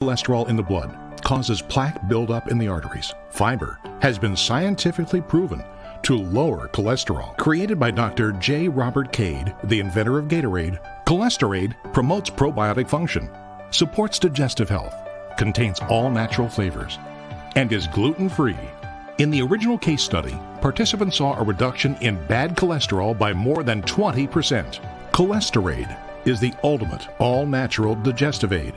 Cholesterol in the blood causes plaque buildup in the arteries. Fiber has been scientifically proven to lower cholesterol. Created by Dr. J. Robert Cade, the inventor of Gatorade, Cholesterade promotes probiotic function, supports digestive health, contains all natural flavors, and is gluten-free. In the original case study, participants saw a reduction in bad cholesterol by more than 20%. Cholesterade is the ultimate all-natural digestive aid.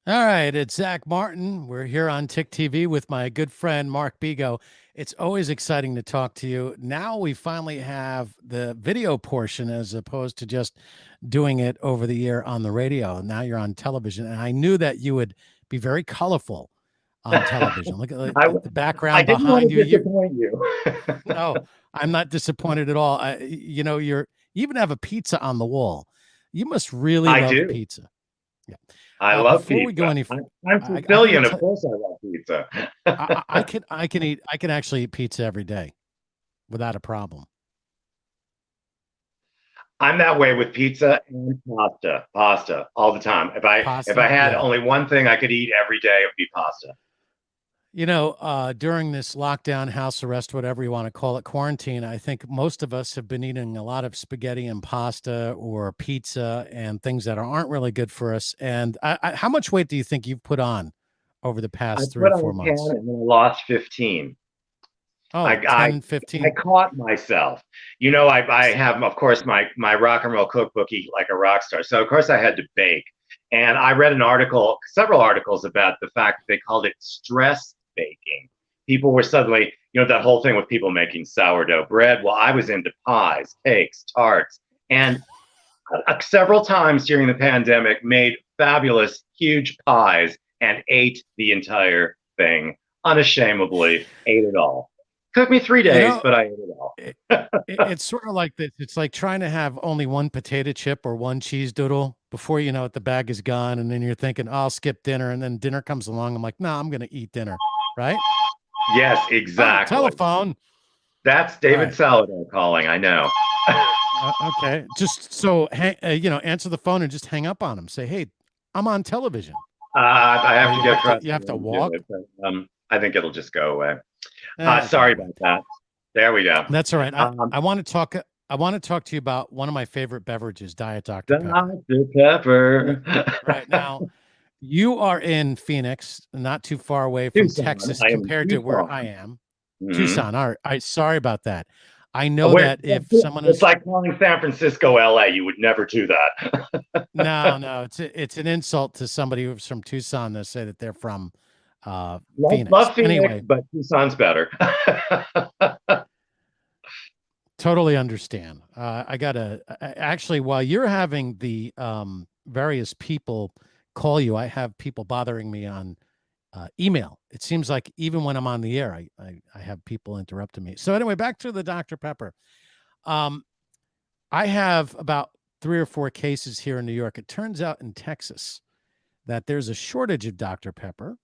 All right, it's Zach Martin. We're here on Tick TV with my good friend Mark Bego. It's always exciting to talk to you. Now we finally have the video portion as opposed to just doing it over the air on the radio. Now you're on television, and I knew that you would be very colorful on television. Look at the background behind you. I didn't want to disappoint you. No, I'm not disappointed at all. You even have a pizza on the wall. You must really love pizza. Yeah. I love before pizza. We go any, I'm Sicilian, of course I love pizza. I can actually eat pizza every day without a problem. I'm that way with pizza and pasta all the time. If I had only one thing I could eat every day, it would be pasta. You know, during this lockdown, house arrest, whatever you want to call it, quarantine, I think most of us have been eating a lot of spaghetti and pasta or pizza and things that aren't really good for us. And how much weight do you think you've put on over the past 3 or 4 months? 10 and then I lost 15. Oh, 10, 15. I caught myself. You know, I have, of course, my rock and roll cookbook, Eat Like a Rock Star. So, of course, I had to bake. And I read several articles about the fact that they called it stress baking. People were suddenly, that whole thing with people making sourdough bread. Well, I was into pies, cakes, tarts, and several times during the pandemic made fabulous, huge pies and ate the entire thing unashamedly, ate it all. Took me 3 days, but I ate it all. It's sort of like this. It's like trying to have only one potato chip or one cheese doodle before you know it, the bag is gone. And then you're thinking, I'll skip dinner. And then dinner comes along. I'm like, no, I'm going to eat dinner. Right? Yes, exactly. Telephone. That's David Saladin calling. I know. Okay. Just so, answer the phone and just hang up on him. Say, hey, I'm on television. I have to get dressed. You have to walk. I think it'll just go away. Sorry about that. There we go. That's all right. I want to talk to you about one of my favorite beverages, Diet Dr. Pepper. Dr. Pepper. Right now, you are in Phoenix, not too far away from Texas compared to where I am. Mm-hmm. Tucson. All right. Sorry about that. I know that if someone it's like calling San Francisco, LA, you would never do that. No. It's an insult to somebody who's from Tucson to say that they're from Phoenix. Love Phoenix, anyway, but Tucson's better. Totally understand. Actually, while you're having the various people call you, I have people bothering me on email. It seems like even when I'm on the air, I have people interrupting me. So anyway, back to the Dr. Pepper. I have about 3 or 4 cases here in New York. It turns out in Texas that there's a shortage of Dr. Pepper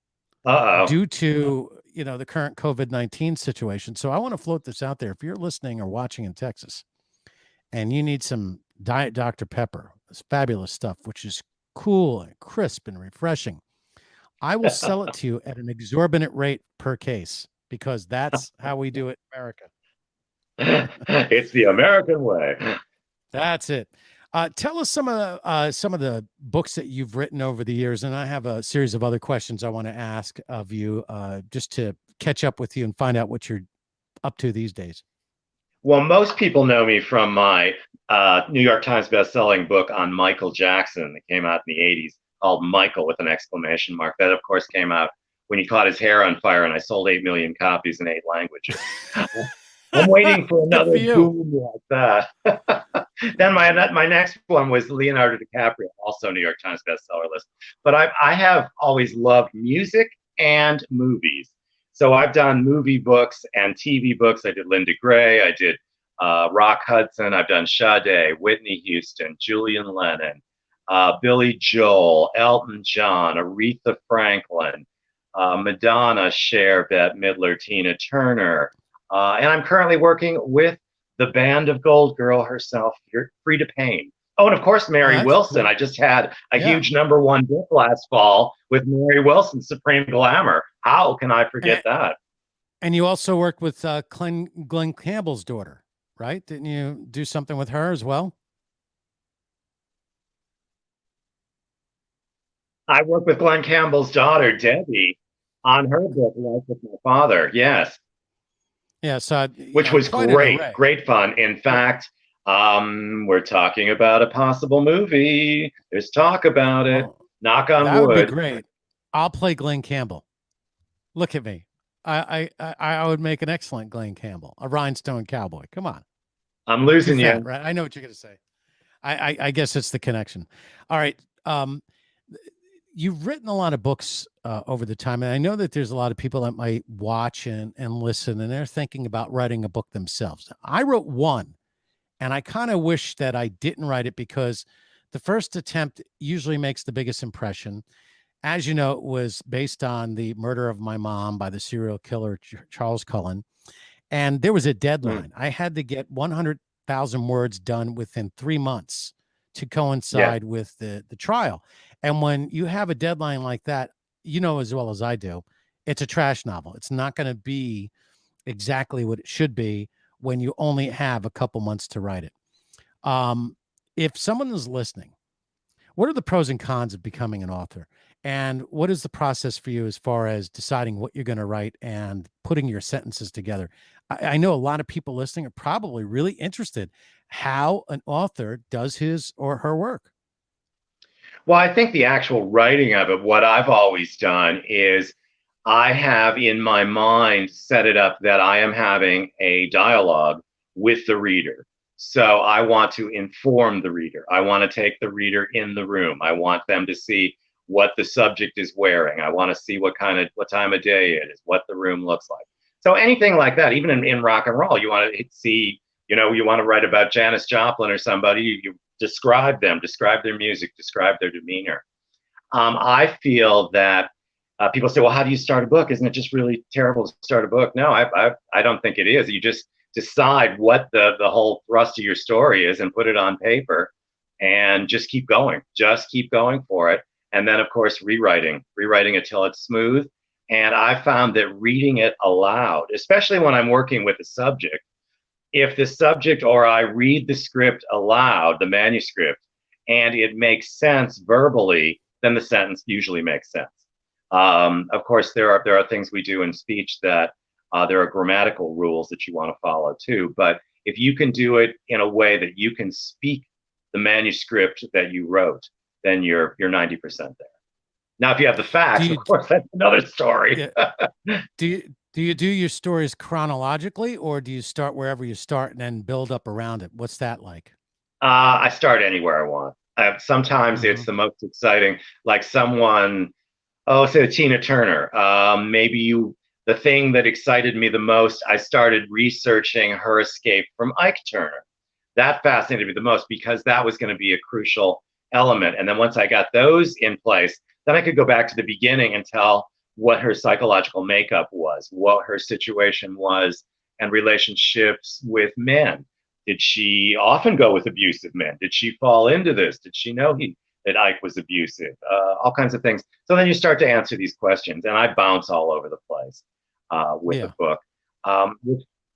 due to the current COVID-19 situation. So I want to float this out there. If you're listening or watching in Texas and you need some Diet Dr. Pepper, this fabulous stuff, which is cool and crisp and refreshing, I will sell it to you at an exorbitant rate per case because that's how we do it in America. It's the American way. That's it. Tell us some of the books that you've written over the years, and I have a series of other questions I want to ask of you just to catch up with you and find out what you're up to these days. Well, most people know me from my New York Times bestselling book on Michael Jackson that came out in the 80s called Michael with an exclamation mark. That, of course, came out when he caught his hair on fire, and I sold 8 million copies in 8 languages. I'm waiting for another boom like that. Then my next one was Leonardo DiCaprio, also New York Times bestseller list. But I have always loved music and movies. So I've done movie books and TV books. I did Linda Gray. I did Rock Hudson. I've done Sade, Whitney Houston, Julian Lennon, Billy Joel, Elton John, Aretha Franklin, Madonna, Cher, Bette Midler, Tina Turner. And I'm currently working with the band of Gold Girl herself, Frida Payne. Oh, and of course, Oh, Mary that's Wilson. cool. I just had a Yeah. huge #1 book last fall with Mary Wilson, Supreme Glamour. How can I forget And, that? and you also worked with Glenn Campbell's daughter, right? Didn't you do something with her as well? I worked with Glenn Campbell's daughter, Debbie, on her book, Life with My Father. Yes, Yeah. So, which was quite an great, array. great fun. In Well, fact, we're talking about a possible movie. There's talk about it. well, Knock on that would be wood. great. I'll play Glenn Campbell. Look at me. I would make an excellent Glenn Campbell, a rhinestone cowboy. Come on. I'm Too losing fat, you. right? I know what you're gonna say. I guess it's the connection. All right. You've written a lot of books over the time, and I know that there's a lot of people that might watch and listen, and they're thinking about writing a book themselves. I wrote one, and I kind of wish that I didn't write it because the first attempt usually makes the biggest impression. As you know, it was based on the murder of my mom by the serial killer Charles Cullen, and there was a Hmm. deadline. I had to get 100,000 words done within 3 months to Yes. coincide with the trial. And when you have a deadline like that, you know as well as I do, it's a trash novel. It's not going to be exactly what it should be when you only have a couple months to write it. Um, if someone is listening, what are the pros and cons of becoming an author? And what is the process for you as far as deciding what you're going to write and putting your sentences together? I know a lot of people listening are probably really interested how an author does his or her work. Well, I think the actual writing of it, what I've always done is I have in my mind set it up that I am having a dialogue with the reader. So I want to inform the reader. I want to take the reader in the room. I want them to see what the subject is wearing. I want to see what time of day it is, what the room looks like. So anything like that, even in rock and roll, you want to see, you want to write about Janis Joplin or somebody, you describe them, describe their music, describe their demeanor. I feel that people say, well, how do you start a book? Isn't it just really terrible to start a book? No, I don't think it is. You just decide what the whole thrust of your story is and put it on paper and just keep going. Just keep going for it. And then, of course, rewriting it till it's smooth. And I found that reading it aloud, especially when I'm working with a subject, if the subject or I read the script aloud, the manuscript, and it makes sense verbally, then the sentence usually makes sense. Of course, there are things we do in speech that there are grammatical rules that you want to follow too. But if you can do it in a way that you can speak the manuscript that you wrote, then you're 90% there. Now, if you have the Do facts, of you, course, that's another story. yeah, do you do your stories chronologically, or do you start wherever you start and then build up around it? What's that like? I start anywhere I want. Sometimes it's Hmm. the most exciting, like someone, oh, say Tina Turner. The thing that excited me the most, I started researching her escape from Ike Turner. That fascinated me the most because that was going to be a crucial element. And then once I got those in place, then I could go back to the beginning and tell what her psychological makeup was, what her situation was, and relationships with men. Did she often go with abusive men? Did she fall into this? Did she know that Ike was abusive? All kinds of things. So then you start to answer these questions, and I bounce all over the place with a Yeah. book.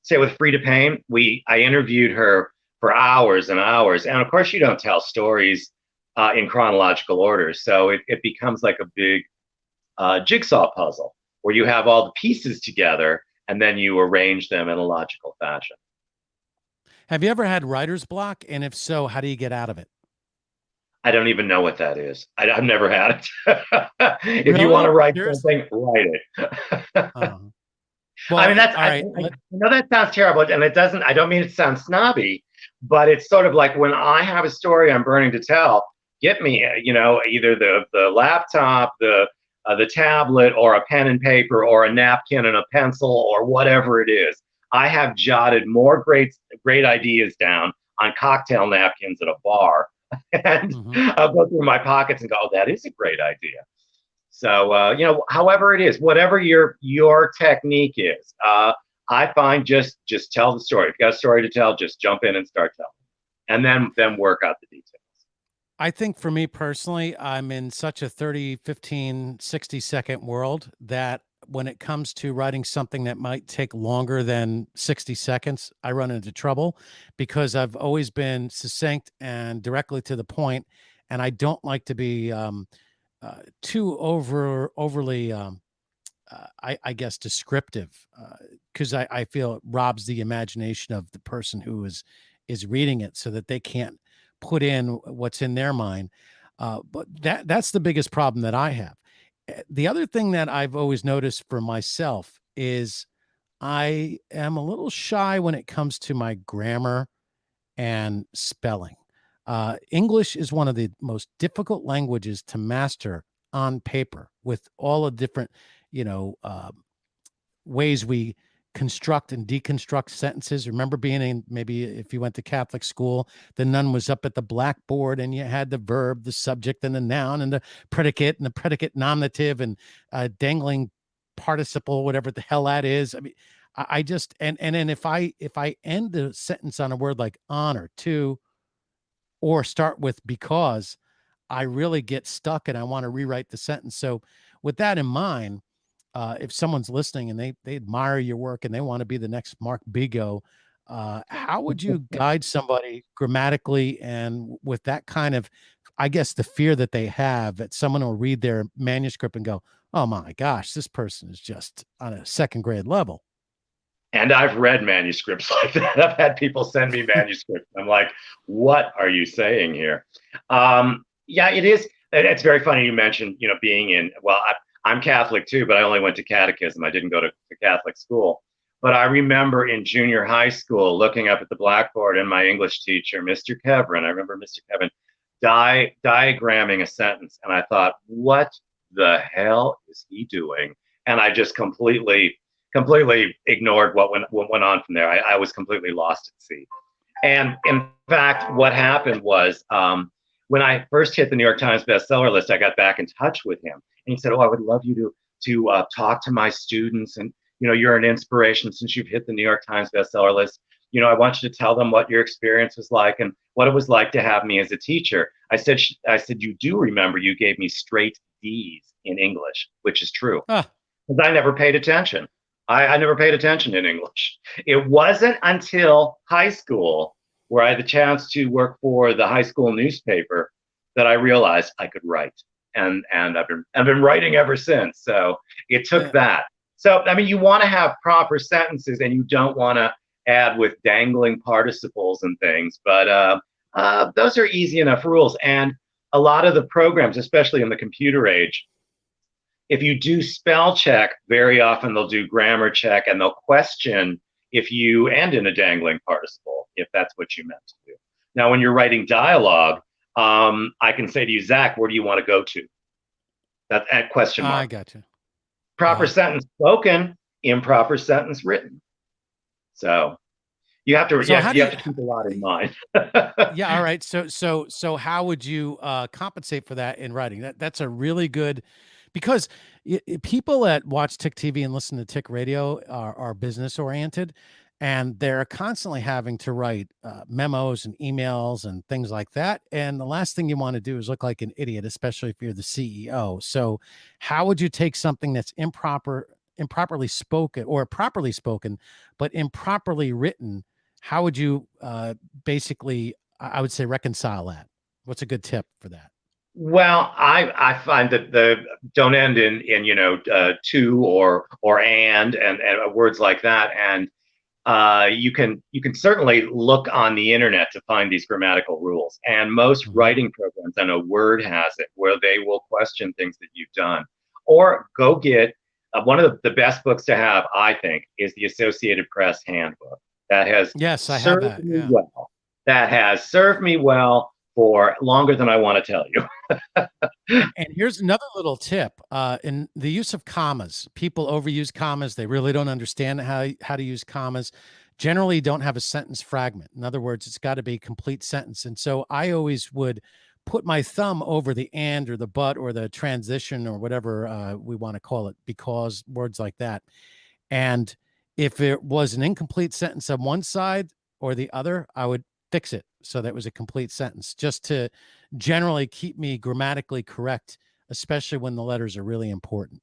Say with Frida Payne, I interviewed her for hours and hours, and of course you don't tell stories in chronological order, so it becomes like a big jigsaw puzzle where you have all the pieces together and then you arrange them in a logical fashion. Have you ever had writer's block? And if so, how do you get out of it? I don't even know what that is. Have never had it. If you want to Really? write Seriously? something, write it. Uh, I well, mean, that's all right. I know that sounds terrible, and it doesn't. I don't mean it sounds snobby, but it's sort of like when I have a story I'm burning to tell. Get me, either the laptop, the tablet, or a pen and paper, or a napkin and a pencil, or whatever it is. I have jotted more great ideas down on cocktail napkins at a bar, and Mhm. I'll go through my pockets and go, "Oh, that is a great idea." So however it is, whatever your technique is, I find just tell the story. If you got a story to tell, just jump in and start telling, and then work out the details. I think for me personally, I'm in such a 30, 15, 60-second world that when it comes to writing something that might take longer than 60 seconds, I run into trouble because I've always been succinct and directly to the point, and I don't like to be too overly I guess descriptive, because I feel it robs the imagination of the person who is reading it, so that they can't put in what's in their mind. But that's the biggest problem that I have. The other thing that I've always noticed for myself is I am a little shy when it comes to my grammar and spelling. English is one of the most difficult languages to master on paper with all the different, you know, ways we construct and deconstruct sentences. Remember being in, maybe if you went to Catholic school, the nun was up at the blackboard and you had the verb, the subject, and the noun, and the predicate nominative, and dangling participle, whatever the hell that is. I mean, I just and then if I end the sentence on a word like on or to, or start with because, I really get stuck and I want to rewrite the sentence. So with that in mind, if someone's listening and they admire your work and they want to be the next Mark Bego, how would you guide somebody grammatically and with that kind of, I guess, the fear that they have that someone will read their manuscript and go, "Oh my gosh, this person is just on a second grade level." And I've read manuscripts like that. I've had people send me manuscripts. I'm like, what are you saying here? Yeah, it is. It's very funny you mentioned, being in, well, I'm Catholic too, but I only went to catechism. I didn't go to Catholic school. But I remember in junior high school looking up at the blackboard and my English teacher, Mr. Kevin, I remember Mr. Kevin diagramming a sentence. And I thought, what the hell is he doing? And I just completely ignored what went on from there. I was completely lost at sea. And in fact, what happened was when I first hit the New York Times bestseller list, I got back in touch with him, and he said, "Oh, I would love you to talk to my students, and you're an inspiration since you've hit the New York Times bestseller list. I want you to tell them what your experience was like and what it was like to have me as a teacher." I said, "You do remember you gave me straight D's in English, which is true, Ah, because I never paid attention. I never paid attention in English. It wasn't until high school, where I had the chance to work for the high school newspaper, that I realized I could write, and I've been writing ever since. So it took yeah. that. So I mean, you want to have proper sentences, and you don't want to add with dangling participles and things. But those are easy enough rules, and a lot of the programs, especially in the computer age, if you do spell check, very often they'll do grammar check and they'll question if you end in a dangling participle, if that's what you meant to do. Now, when you're writing dialogue, I can say to you, Zach, where do you want to go to? That's at question I mark. got you. Proper Uh-huh. sentence spoken, improper sentence written. So you have to, So yeah, how do you you have to keep a lot in mind. Yeah, all right. So how would you compensate for that in writing? That's a really good, because people that watch Tick TV and listen to Tick Radio are business oriented, and they're constantly having to write memos and emails and things like that. And the last thing you want to do is look like an idiot, especially if you're the CEO. So how would you take something that's improperly spoken, or properly spoken, but improperly written? How would you basically, I would say, reconcile that? What's a good tip for that? Well, I find that the don't end in to or and words like that, and you can certainly look on the internet to find these grammatical rules. And most Mhm. writing programs, I know Word has it, where they will question things that you've done. Or go get one of the best books to have, I think, is the Associated Press Handbook. That has Yes, I have served that. me Yeah. well. That has served me well for longer than I want to tell you. And here's another little tip, in the use of commas. People overuse commas. They really don't understand how to use commas. Generally don't have a sentence fragment. In other words, it's got to be a complete sentence. And so I always would put my thumb over the and or the but or the transition or whatever we want to call it, because words like that. And if it was an incomplete sentence on one side or the other, I would fix it so that it was a complete sentence, just to generally keep me grammatically correct, especially when the letters are really important.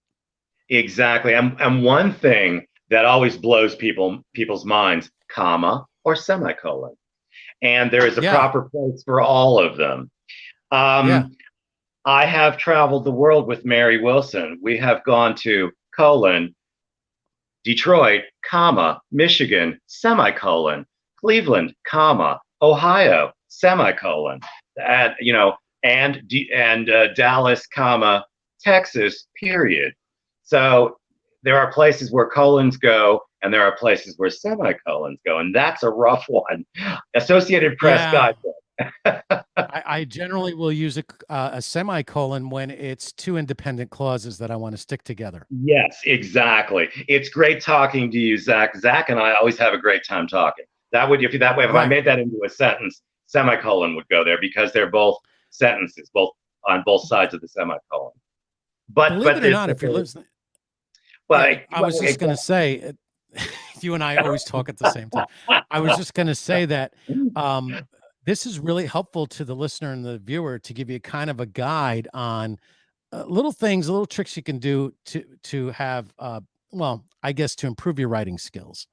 Exactly. And one thing that always blows people's minds, comma or semicolon. And there is a Yeah. proper place for all of them. Yeah. I have traveled the world with Mary Wilson. We have gone to colon, Detroit, comma, Michigan, semicolon, Cleveland, comma, Ohio, semicolon, and Dallas, comma, Texas, period. So there are places where colons go, and there are places where semicolons go, and that's a rough one. Associated Press Yeah. guidebook. I generally will use a semicolon when it's two independent clauses that I want to stick together. Yes, exactly. It's great talking to you, Zach. Zach and I always have a great time talking. That would, if that way, if I Right. made that into a sentence, semicolon would go there because they're both sentences, both on both sides of the semicolon. But Believe it or not, if you're listening, well, I was just going to say, you and I always talk at the same time. I was just going to say that this is really helpful to the listener and the viewer to give you kind of a guide on little things, little tricks you can do to have, well, I guess to improve your writing skills.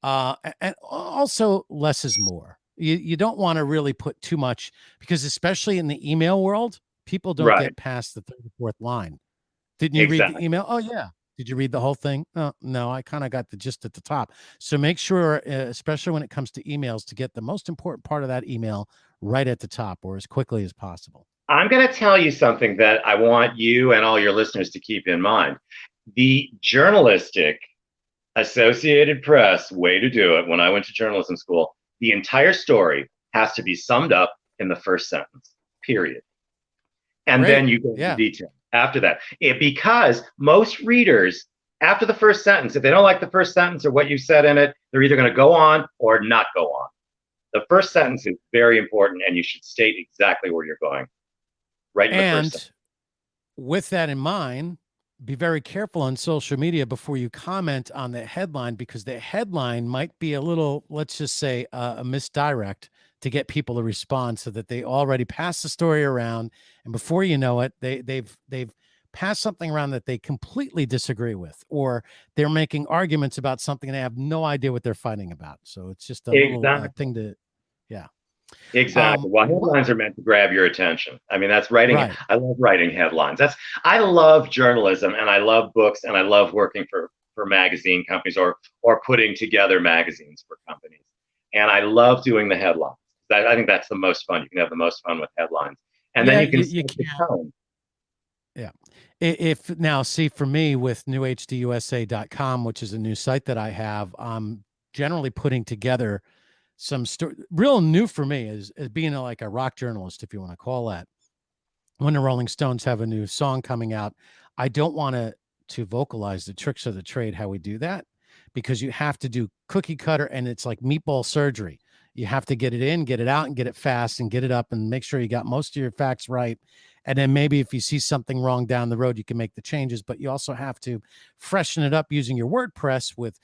And also less is more. You don't want to really put too much, because especially in the email world, people don't right, get past the third or fourth line. Didn't you read the exactly. email? Oh yeah. Did you read the whole thing? No, I kind of got the gist at the top. So make sure, especially when it comes to emails, to get the most important part of that email right at the top or as quickly as possible. I'm going to tell you something that I want you and all your listeners to keep in mind. The journalistic Associated Press way to do it, when I went to journalism school, the entire story has to be summed up in the first sentence, period. And Great. then you go into detail after that. Because most readers, after the first sentence, if they don't like the first sentence or what you said in it, they're either going to go on or not go on. The first sentence is very important, and you should state exactly where you're going. Right in the first sentence. With that in mind, be very careful on social media before you comment on the headline, because the headline might be a little, let's just say, a misdirect to get people to respond, so that they already pass the story around, and before you know it, they've passed something around that they completely disagree with, or they're making arguments about something and they have no idea what they're fighting about. So it's just a little thing to, yeah. Exactly. Well, headlines are meant to grab your attention. I mean, that's writing. Right. I love writing headlines. I love journalism, and I love books, and I love working for magazine companies or putting together magazines for companies. And I love doing the headlines. I think that's the most fun. You can have the most fun with headlines, and then you can set the tone. Yeah. If now, see, for me with newhdusa.com, which is a new site that I have, I'm generally putting together some real new for me as being like a rock journalist, if you want to call that. When the Rolling Stones have a new song coming out, I don't want to vocalize the tricks of the trade, how we do that, because you have to do cookie cutter, and it's like meatball surgery. You have to get it in, get it out, and get it fast, and get it up, and make sure you got most of your facts right. And then maybe if you see something wrong down the road, you can make the changes, but you also have to freshen it up using your WordPress with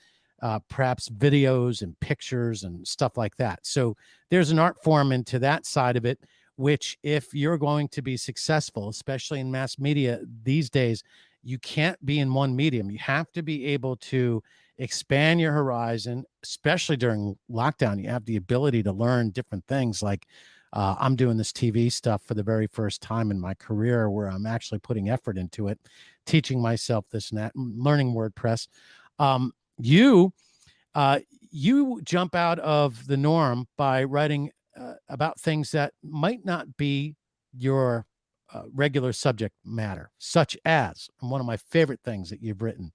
perhaps videos and pictures and stuff like that. So there's an art form into that side of it, which if you're going to be successful, especially in mass media these days, you can't be in one medium. You have to be able to expand your horizon, especially during lockdown. You have the ability to learn different things. Like I'm doing this TV stuff for the very first time in my career, where I'm actually putting effort into it, teaching myself this and that, learning WordPress. You jump out of the norm by writing about things that might not be your regular subject matter, such as, and one of my favorite things that you've written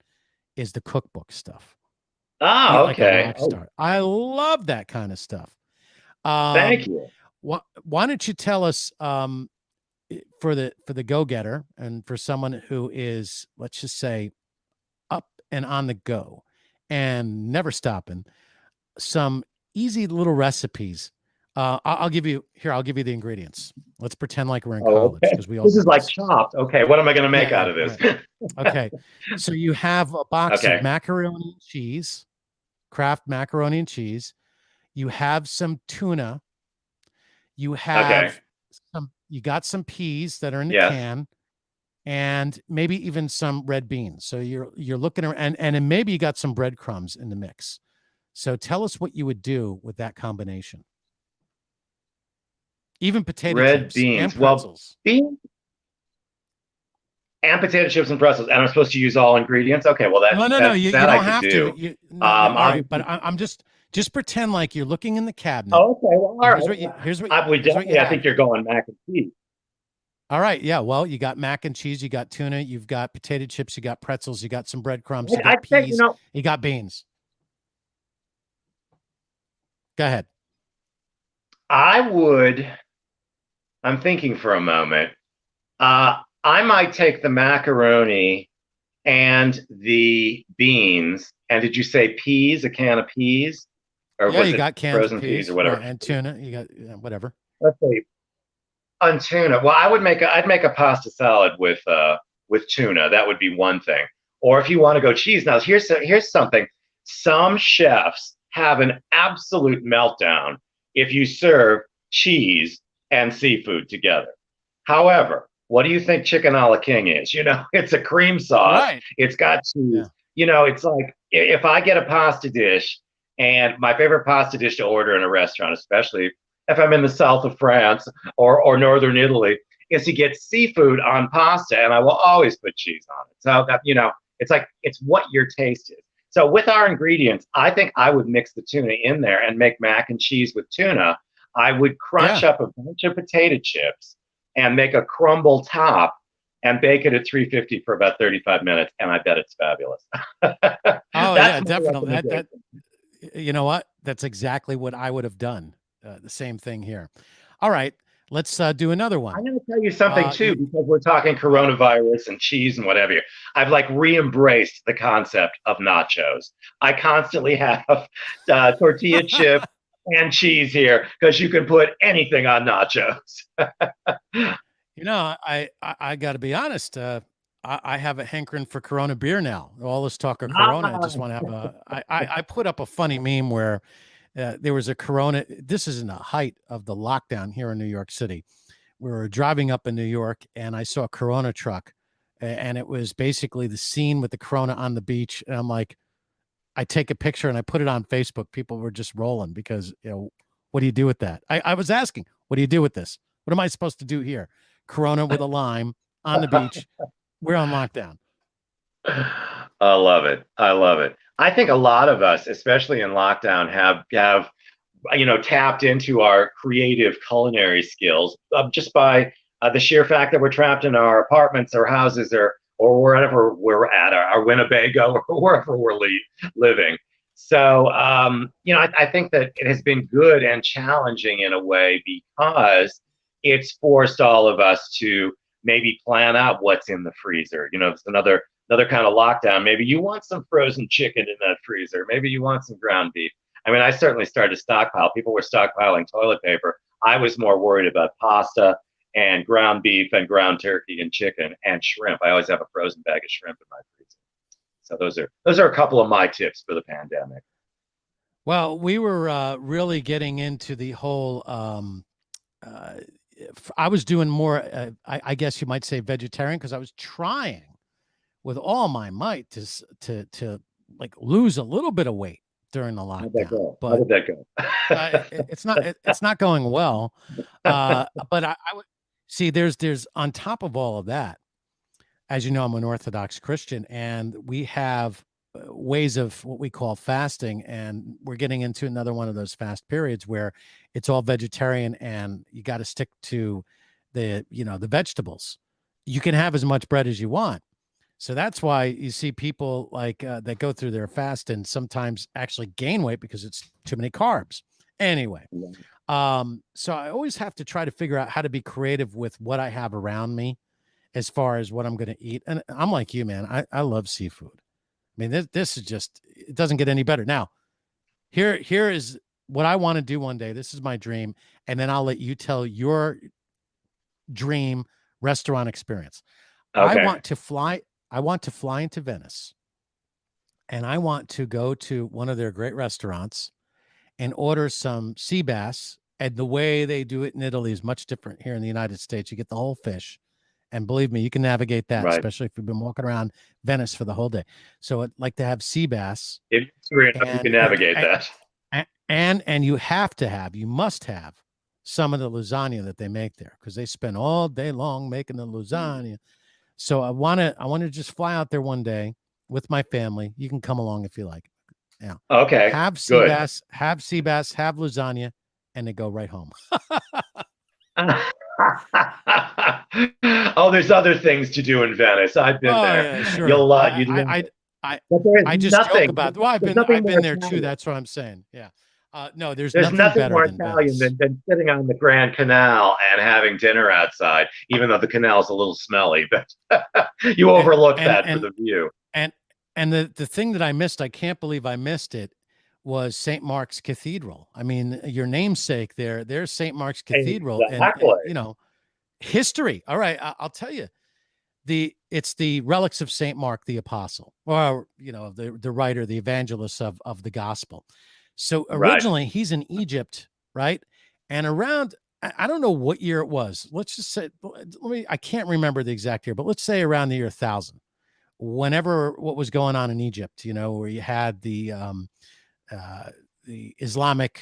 is the cookbook stuff. Oh, like a rock star. I love that kind of stuff. Thank you. Why don't you tell us, for the go-getter, and for someone who is, let's just say, up and on the go and never stopping, some easy little recipes. I'll give you the ingredients. Let's pretend like we're in college, because we all this is like Chopped. Okay, what am I going to make out of this? Right. Okay, so you have a box of macaroni and cheese, Kraft macaroni and cheese. You have some tuna, You Okay. have you got some peas that are in the Yes. can, and maybe even some red beans. So you're looking around, and then maybe you got some breadcrumbs in the mix. So tell us what you would do with that combination. Even potato Red chips and beans. Well, pretzels. beans and potato chips and pretzels. And I'm supposed to use all ingredients. Okay. Well, No, no, no. that You that I don't could have to. do. All right, but Obviously. I'm just pretend like you're looking in the cabinet, Oh, okay. Well, and all right. here's what you I think have. you're going mac and cheese. All right, yeah. Well, you got mac and cheese, you got tuna, you've got potato chips, you got pretzels, you got some breadcrumbs, you got I'd say, peas, you got beans. Go ahead. I would. I'm thinking for a moment. I might take the macaroni and the beans. And did you say peas? A can of peas, or Yeah, was you it got cans of frozen peas or peas, right? whatever? And tuna, you got whatever. Let's see. On tuna. Well, I'd make a pasta salad with tuna. That would be one thing. Or if you want to go cheese, now here's something. Some chefs have an absolute meltdown if you serve cheese and seafood together. However, what do you think chicken a la king is? It's a cream sauce. Right. It's got Yeah. cheese. It's like if I get a pasta dish, and my favorite pasta dish to order in a restaurant, especially if I'm in the south of France or northern Italy, is to get seafood on pasta, and I will always put cheese on it. So that it's like it's what your taste is. So with our ingredients, I think I would mix the tuna in there and make mac and cheese with tuna. I would crunch Yeah. up a bunch of potato chips and make a crumble top and bake it at 350 for about 35 minutes, and I bet it's fabulous. Oh That's yeah, my definitely. That recommendation. you know what? That's exactly what I would have done. The same thing here. All right, let's do another one. I'm going to tell you something Uh, too, you, because we're talking yeah. coronavirus and cheese and whatever. I've like re-embraced the concept of nachos. I constantly have tortilla chip and cheese here because you can put anything on nachos. I got to be honest. I have a hankering for Corona beer now. All this talk of Corona, I just Ah, want to have a. I put up a funny meme where there was a Corona. This is in the height of the lockdown here in New York City. We were driving up in New York, and I saw a Corona truck, and it was basically the scene with the Corona on the beach. And I'm like, I take a picture and I put it on Facebook. People were just rolling because what do you do with that? I was asking, what do you do with this? What am I supposed to do here? Corona with a lime on the beach. We're on lockdown. I love it. I love it. I think a lot of us, especially in lockdown, have tapped into our creative culinary skills just by the sheer fact that we're trapped in our apartments or houses or wherever we're at, our Winnebago or wherever we're living. So, I think that it has been good and challenging in a way because it's forced all of us to maybe plan out what's in the freezer. It's another kind of lockdown. Maybe you want some frozen chicken in that freezer. Maybe you want some ground beef. I mean, I certainly started to stockpile. People were stockpiling toilet paper. I was more worried about pasta and ground beef and ground turkey and chicken and shrimp. I always have a frozen bag of shrimp in my freezer. So those are a couple of my tips for the pandemic. Well, we were really getting into the whole. Uh, I was doing more. I guess you might say vegetarian because I was trying with all my might to like lose a little bit of weight during the How'd that lockdown, go? How but did that go? it's not going well. But I would see there's on top of all of that, as you know, I'm an Orthodox Christian, and we have ways of what we call fasting, and we're getting into another one of those fast periods where it's all vegetarian, and you got to stick to the vegetables. You can have as much bread as you want. So that's why you see people like that go through their fast and sometimes actually gain weight because it's too many carbs. Anyway, so I always have to try to figure out how to be creative with what I have around me as far as what I'm going to eat. And I'm like you, man. I love seafood. I mean, this is just it doesn't get any better. Now, here is what I want to do one day. This is my dream, and then I'll let you tell your dream restaurant experience. I Okay. want to fly. I want to fly into Venice, and I want to go to one of their great restaurants and order some sea bass And the way they do it in Italy is much different here in the United States. You get the whole fish. And believe me, you can navigate that, Right. especially if you've been walking around Venice for the whole day. So I'd like to have sea bass, If you're hungry enough, you can and navigate that. you have to have, you must have some of the lasagna that they make there, because they spend all day long making the lasagna. So I want to just fly out there one day with my family. You can come along if you like. Yeah. Okay, Have sea good. bass, have sea bass, have lasagna, and then go right home. Oh, there's other things to do in Venice. I've been Oh there. yeah, sure. You'll you'd love it. I But there is I just joke nothing. about. Well, There's nothing I've more been there too. Italian. That's what I'm saying. Yeah. No, there's There's nothing nothing better more than Italian Venice. than sitting on the Grand Canal and having dinner outside, even though the canal's a little smelly. But you And overlook and that for and the view. and and the thing that I missed, I can't believe I missed it, was St. Mark's Cathedral. I mean, your namesake there. There's St. Mark's Cathedral, and Exactly. history. All right, I'll tell you. It's the relics of Saint Mark the apostle, or the writer, the evangelist of the gospel. So Right. originally he's in Egypt, right? And around, I don't know what year it was. Let's just say, I can't remember the exact year, but let's say around the year 1000, whenever what was going on in Egypt, where you had the Islamic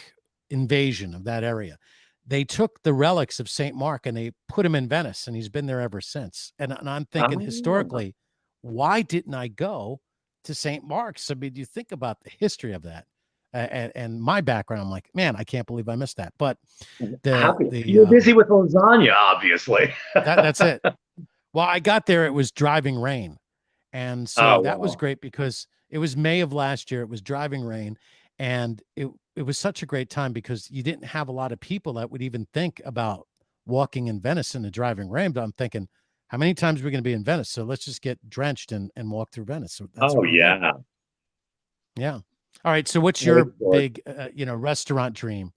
invasion of that area. They took the relics of St. Mark and they put him in Venice, and he's been there ever since. And I'm thinking, Ah, historically, why didn't I go to St. Mark's? I mean, you think about the history of that, and my background. I'm like, man, I can't believe I missed that. But the happy. the You're busy with lasagna, obviously. that's it. Well, I got there, it was driving rain. And so Oh that was well. great because it was May of last year. It was driving rain, and it was such a great time because you didn't have a lot of people that would even think about walking in Venice in the driving rain. But I'm thinking, how many times are we going to be in Venice? So let's just get drenched and walk through Venice. So that's Oh what we did. yeah. Yeah. All right. So what's Well, it's your gorgeous. big, restaurant dream?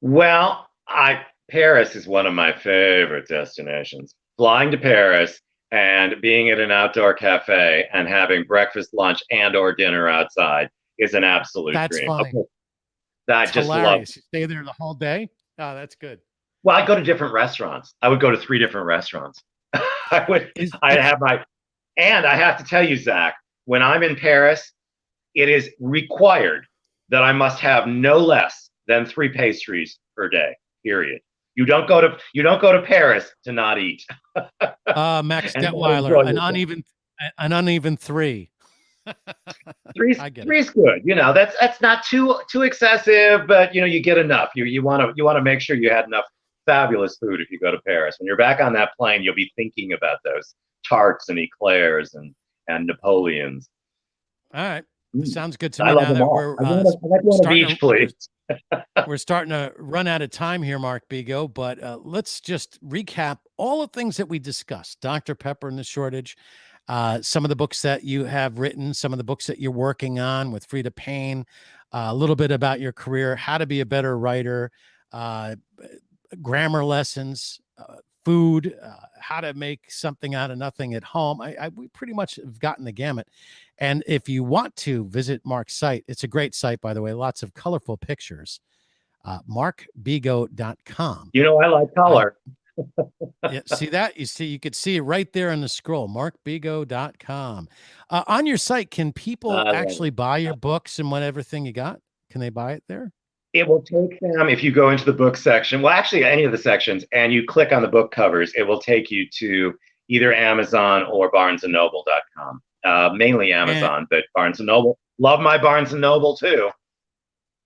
Well, I Paris is one of my favorite destinations. Flying to Paris and being at an outdoor cafe and having breakfast, lunch, and or dinner outside is an absolute That's dream. funny. Okay, I It's just love. hilarious. You stay there the whole day. Oh, that's good. Well, I go to different restaurants. I would go to three different restaurants. I would. Is I'd it's have my. And I have to tell you, Zach, when I'm in Paris, it is required that I must have no less than three pastries per day. Period. You don't go to Paris to not eat Max and not Detweiler, enjoy yourself. an uneven three. Three's I get it. three's good. That's not too excessive, but you get enough. You want to make sure you had enough fabulous food if you go to Paris. When you're back on that plane, you'll be thinking about those tarts and eclairs and Napoleons. All right. This Mm, sounds good to I me love now them that all. we're I'd like one of starting each, please. we're starting to run out of time here, Mark Bego, but let's just recap all the things that we discussed. Dr. Pepper and the Shortage, some of the books that you have written, some of the books that you're working on with Frida Payne, a little bit about your career, how to be a better writer, uh, grammar lessons, food, how to make something out of nothing at home. We pretty much have gotten the gamut. And if you want to visit Mark's site, it's a great site, by the way, lots of colorful pictures. Markbego.com. I like I color. Yeah, see that? You could see it right there in the scroll, markbego.com. On your site, can people I love actually it. buy your books and whatever thing you got? Can they buy it there? It will take them if you go into the book section. Well, actually, any of the sections, and you click on the book covers, it will take you to either Amazon or BarnesandNoble.com. Mainly And Amazon, but Barnes and Noble. Love my Barnes and Noble too.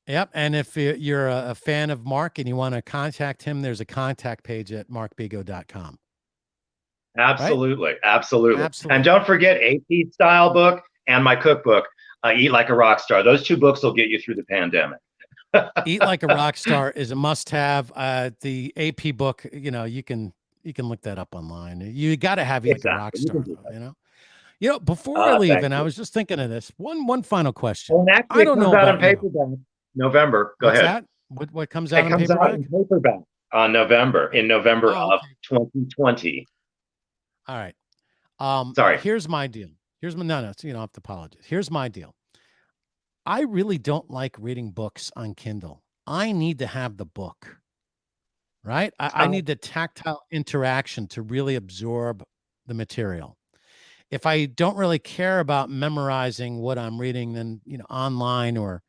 yep. And if you're a fan of Mark and you want to contact him, there's a contact page at markbego.com. Right? Absolutely, absolutely. And Absolutely. don't forget AP style book and my cookbook, Eat Like a Rock Star. Those two books will get you through the pandemic. Eat Like a Rock Star is a must-have. The AP book, you can look that up online. You got to have Eat Like a Rock Exactly. You can Star, do though. that. Before I leave, Thank and I you. was just thinking of this. One final question. Oh, and actually, I it don't comes know out in about you. paperback November. Go What's ahead. that? What comes out It in comes out paperback? in paperback on November Oh, of okay. 2020. All right. Sorry. Here's my deal. Here's my no, so you don't have to apologize. Here's my deal. I really don't like reading books on Kindle. I need to have the book, right? I need the tactile interaction to really absorb the material. If I don't really care about memorizing what I'm reading, then, online or,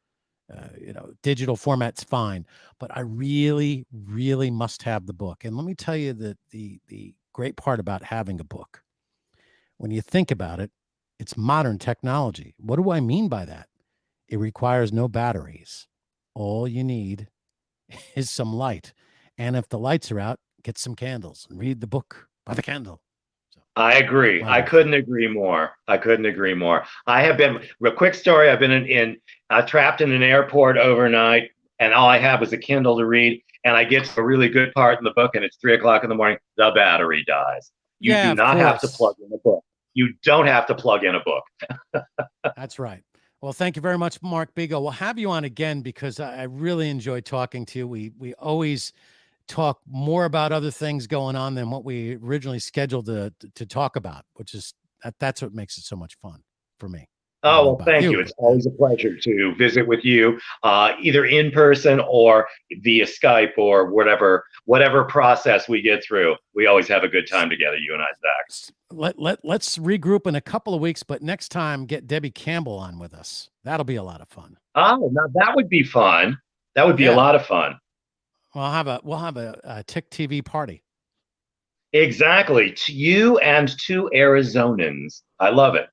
digital format's fine. But I really, really must have the book. And let me tell you that the great part about having a book, when you think about it, it's modern technology. What do I mean by that? It requires no batteries. All you need is some light. And if the lights are out, get some candles and read the book by the candle. So, I agree. my I little thing. couldn't agree more. I couldn't agree more. I have been, real quick story. I've been trapped in an airport overnight, and all I have was a Kindle to read. And I get to a really good part in the book, and it's 3 o'clock in the morning. The battery dies. You Yeah, do of not have to course. plug in a book. You don't have to plug in a book. That's right. Well, thank you very much, Mark Bego. We'll have you on again because I really enjoyed talking to you. We always talk more about other things going on than what we originally scheduled to talk about, which is that's what makes it so much fun for me. I don't Oh, know well, about thank you, you. It's but always a pleasure to visit with you, either in person or via Skype or whatever process we get through. We always have a good time together, you and I, Zach. let's regroup in a couple of weeks. But next time, get Debbie Campbell on with us. That'll be a lot of fun. Oh, now that would be fun. That would be a Yeah, lot of fun. we'll have a Tick TV party. Exactly. To you and two Arizonans. I love it.